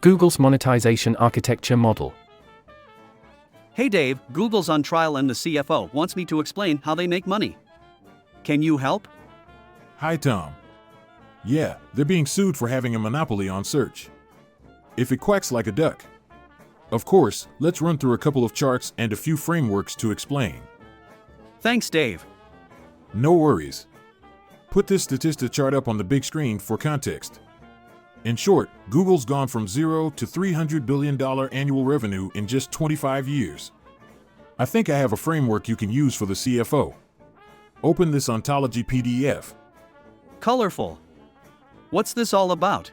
Google's monetization architecture model. Hey Dave, Google's on trial and the CFO wants me to explain how they make money. Can you help? Hi Tom. Yeah, they're being sued for having a monopoly on search. If it quacks like a duck. Of course, let's run through a couple of charts and a few frameworks to explain. Thanks, Dave. No worries. Put this statistic chart up on the big screen for context. In short, Google's gone from $0 to $300 billion annual revenue in just 25 years. I think I have a framework you can use for the CFO. Open this ontology PDF. Colorful. What's this all about?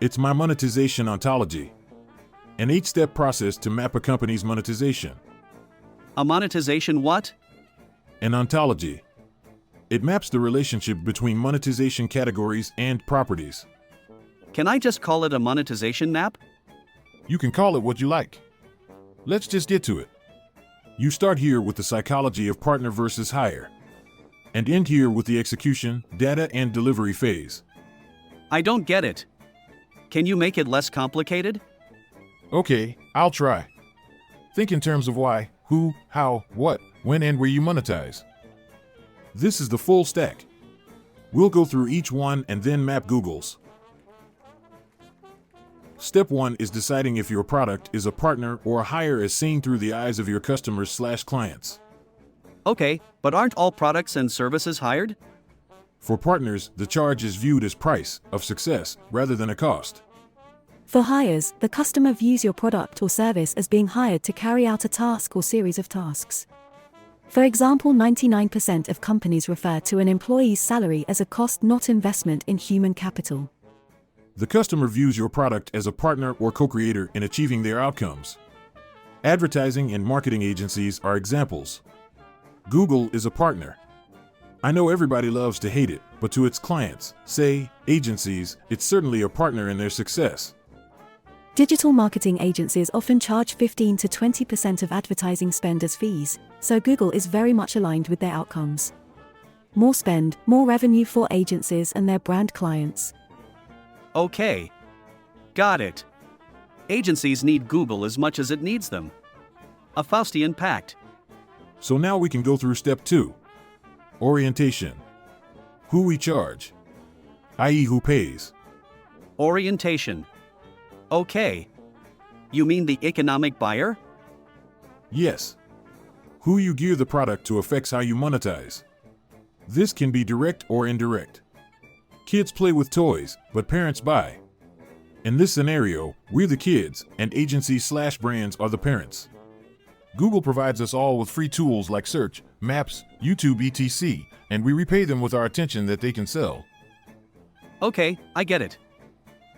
It's my monetization ontology. An 8-step process to map a company's monetization. A monetization what? An ontology. It maps the relationship between monetization categories and properties. Can I just call it a monetization map? You can call it what you like. Let's just get to it. You start here with the psychology of partner versus hire, and end here with the execution, data, and delivery phase. I don't get it. Can you make it less complicated? Okay, I'll try. Think in terms of why, who, how, what, when, and where you monetize. This is the full stack. We'll go through each one and then map Google's. Step 1 is deciding if your product is a partner or a hire as seen through the eyes of your customers/clients. Okay, but aren't all products and services hired? For partners, the charge is viewed as price of success rather than a cost. For hires, the customer views your product or service as being hired to carry out a task or series of tasks. For example, 99% of companies refer to an employee's salary as a cost, not investment in human capital. The customer views your product as a partner or co-creator in achieving their outcomes. Advertising and marketing agencies are examples. Google is a partner. I know everybody loves to hate it, but to its clients, say, agencies, it's certainly a partner in their success. Digital marketing agencies often charge 15 to 20% of advertising spend as fees, so Google is very much aligned with their outcomes. More spend, more revenue for agencies and their brand clients. Okay. Got it. Agencies need Google as much as it needs them. A Faustian pact. So now we can go through step 2. Orientation. Who we charge, i.e. who pays. Orientation. Okay. You mean the economic buyer? Yes. Who you gear the product to affects how you monetize. This can be direct or indirect. Kids play with toys, but parents buy. In this scenario, we're the kids, and agencies/brands are the parents. Google provides us all with free tools like search, maps, YouTube, etc., and we repay them with our attention that they can sell. Okay, I get it.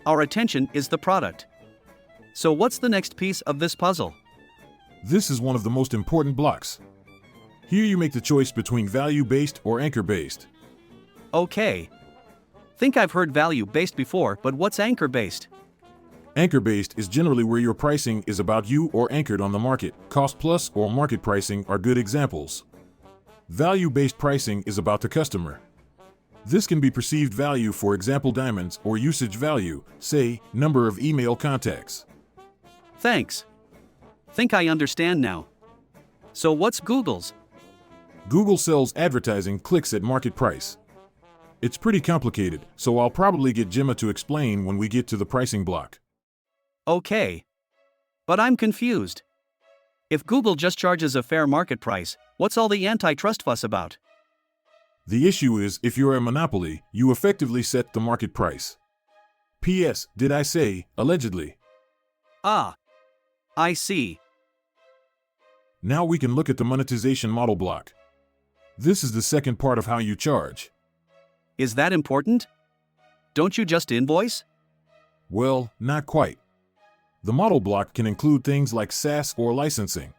Our attention is the product. So what's the next piece of this puzzle? This is one of the most important blocks. Here you make the choice between value-based or anchor-based. Okay. Think I've heard value-based before, but what's anchor-based? Anchor-based is generally where your pricing is about you or anchored on the market. Cost plus or market pricing are good examples. Value-based pricing is about the customer. This can be perceived value, for example diamonds, or usage value, say, number of email contacts. Thanks. Think I understand now. So what's Google's? Google sells advertising clicks at market price. It's pretty complicated, so I'll probably get Gemma to explain when we get to the pricing block. Okay. But I'm confused. If Google just charges a fair market price, what's all the antitrust fuss about? The issue is, if you're a monopoly, you effectively set the market price. P.S. Did I say, allegedly? Ah. I see. Now we can look at the monetization model block. This is the second part of how you charge. Is that important? Don't you just invoice? Well, not quite. The model block can include things like SaaS or licensing.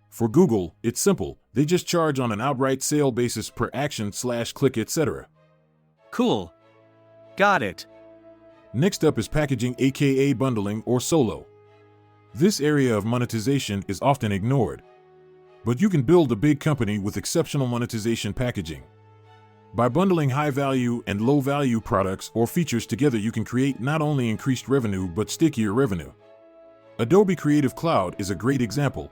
For Google, it's simple. They just charge on an outright sale basis per action/click, etc. Cool. Got it. Next up is packaging, aka bundling or solo. This area of monetization is often ignored. But you can build a big company with exceptional monetization packaging. By bundling high-value and low-value products or features together, you can create not only increased revenue but stickier revenue. Adobe Creative Cloud is a great example.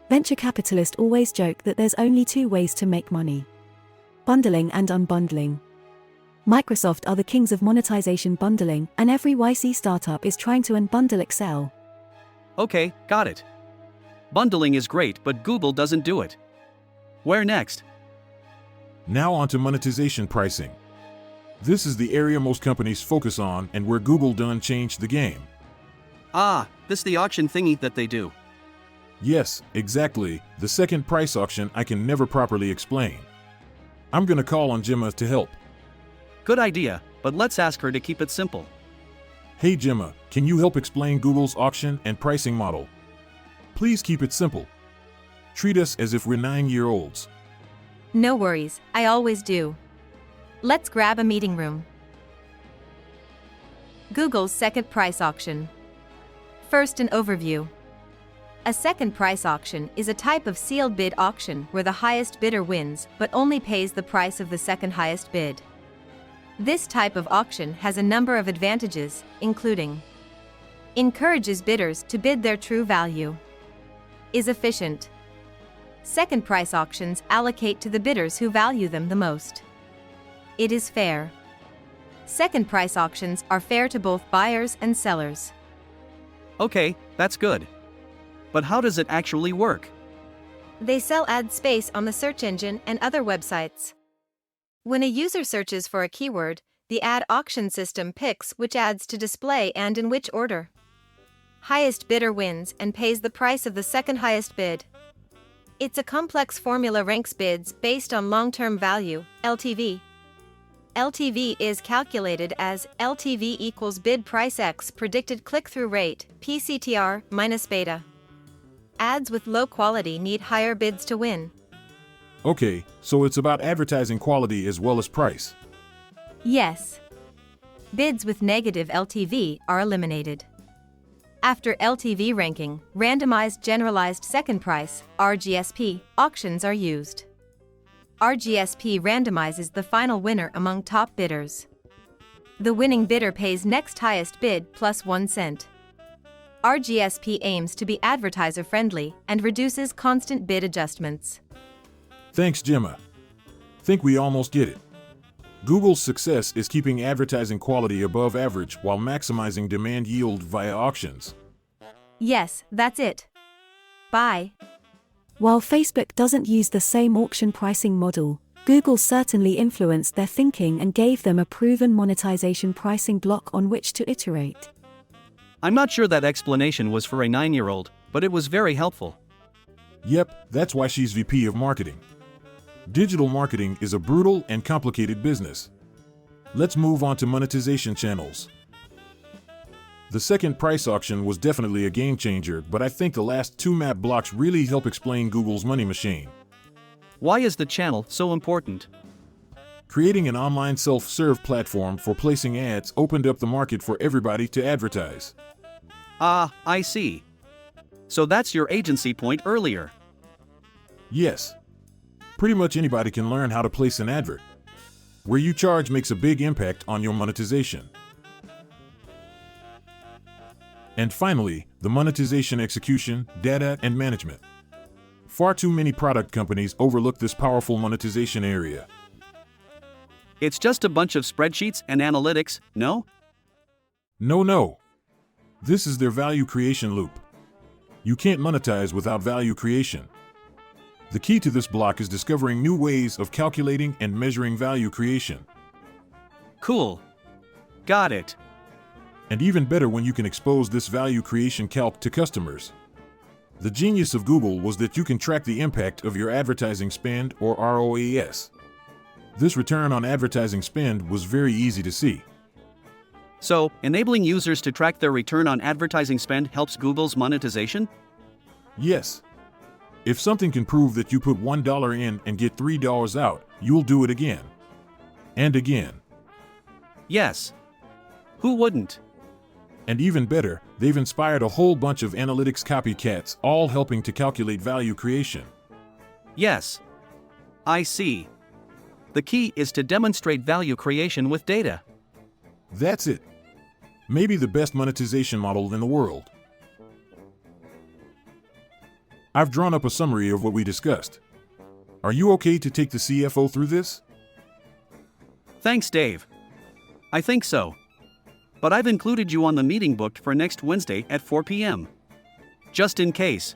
Venture capitalists always joke that there's only two ways to make money: bundling and unbundling. Microsoft are the kings of monetization bundling, and every YC startup is trying to unbundle Excel. Okay, got it. Bundling is great, but Google doesn't do it. Where next? Now on to monetization pricing. This is the area most companies focus on and where Google done changed the game. Ah, this the auction thingy that they do. Yes, exactly, the second price auction I can never properly explain. I'm gonna call on Gemma to help. Good idea, but let's ask her to keep it simple. Hey Gemma, can you help explain Google's auction and pricing model? Please keep it simple. Treat us as if we're 9-year-olds. No worries, I always do. Let's grab a meeting room. Google's second price auction. First, an overview. A second price auction is a type of sealed bid auction where the highest bidder wins but only pays the price of the second highest bid. This type of auction has a number of advantages, including: encourages bidders to bid their true value, is efficient. Second price auctions allocate to the bidders who value them the most. It is fair. Second price auctions are fair to both buyers and sellers. Okay, that's good. But how does it actually work? They sell ad space on the search engine and other websites. When a user searches for a keyword, the ad auction system picks which ads to display and in which order. Highest bidder wins and pays the price of the second highest bid. It's a complex formula, ranks bids based on long-term value, LTV. LTV is calculated as LTV equals bid price x predicted click-through rate, PCTR, minus beta. Ads with low quality need higher bids to win. Okay, so it's about advertising quality as well as price. Yes. Bids with negative LTV are eliminated. After LTV ranking, randomized generalized second price, RGSP, auctions are used. RGSP randomizes the final winner among top bidders. The winning bidder pays next highest bid plus 1 cent. RGSP aims to be advertiser-friendly and reduces constant bid adjustments. Thanks, Gemma. Think we almost get it. Google's success is keeping advertising quality above average while maximizing demand yield via auctions. Yes, that's it. Bye. While Facebook doesn't use the same auction pricing model, Google certainly influenced their thinking and gave them a proven monetization pricing block on which to iterate. I'm not sure that explanation was for a 9-year-old, but it was very helpful. Yep, that's why she's VP of Marketing. Digital marketing is a brutal and complicated business. Let's move on to monetization channels. The second price auction was definitely a game changer, but I think the last 2 map blocks really help explain Google's money machine. Why is the channel so important? Creating an online self-serve platform for placing ads opened up the market for everybody to advertise. Ah, I see. So that's your agency point earlier. Yes. Pretty much anybody can learn how to place an advert. Where you charge makes a big impact on your monetization. And finally, the monetization execution, data, and management. Far too many product companies overlook this powerful monetization area. It's just a bunch of spreadsheets and analytics, no? No. This is their value creation loop. You can't monetize without value creation. The key to this block is discovering new ways of calculating and measuring value creation. Cool. Got it. And even better when you can expose this value creation calc to customers. The genius of Google was that you can track the impact of your advertising spend, or ROAS. This return on advertising spend was very easy to see. So, enabling users to track their return on advertising spend helps Google's monetization? Yes. If something can prove that you put $1 in and get $3 out, you'll do it again. And again. Yes. Who wouldn't? And even better, they've inspired a whole bunch of analytics copycats, all helping to calculate value creation. Yes. I see. The key is to demonstrate value creation with data. That's it. Maybe the best monetization model in the world. I've drawn up a summary of what we discussed. Are you okay to take the CFO through this? Thanks, Dave. I think so. But I've included you on the meeting booked for next Wednesday at 4 p.m. Just in case.